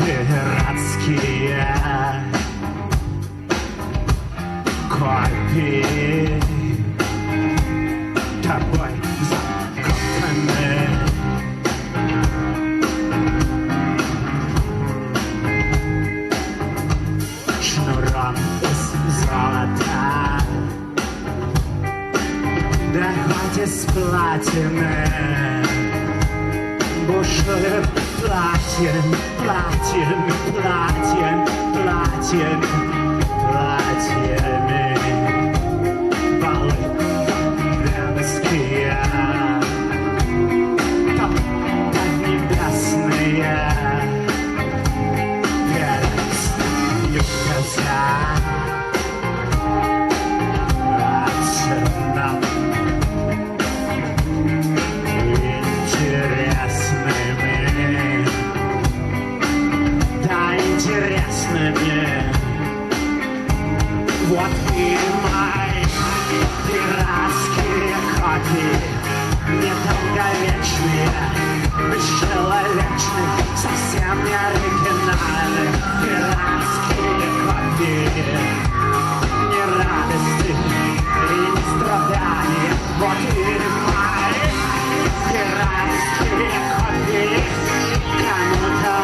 пиратские копии тобой закопаны. Шнуром из золота, да хоть из платины, бушует платин, платин, платин, платин, платины, балы венские, там небесные, перестают глаза отсюда. Интересными. Вот и мои пиратские копии, недолговечные, бесчеловечные, совсем не оригинальные. Пиратские копии, не радости и не страдания. Вот и мои пиратские копии, кому-то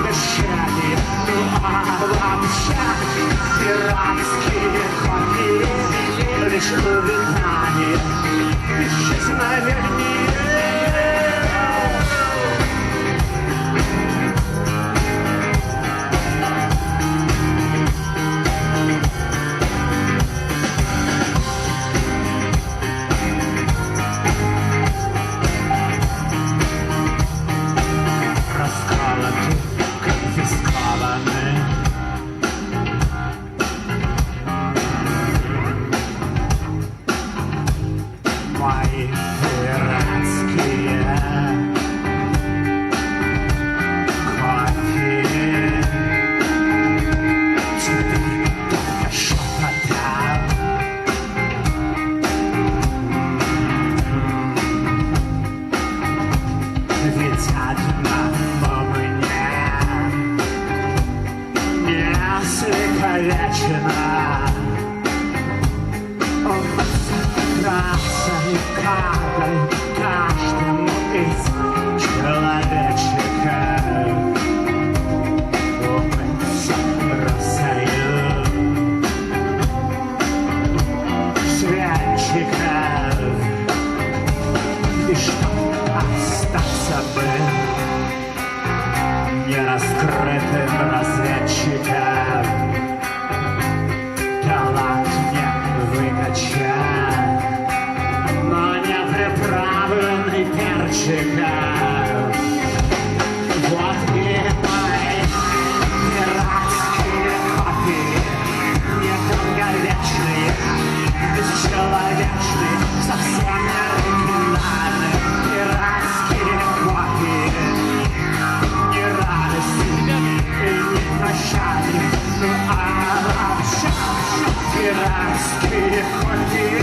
обогащали, вообще пиратские копии, лишь увядание, исчезновение. Мои пиратские копии, теперь только шепотом. Ведь одному мне несколько вечно. Красной каплей каждому из человечиков умыться росою свечиков, и чтоб остаться бы нераскрытым разведчиком, талант не выкачать, но не приправленный перчиком. Вот и мои пиратские копии, недолговечные, бесчеловечные, совсем не оригинальные. Пиратские копии, не радости и не прощания, ну а вообще пиратские копии.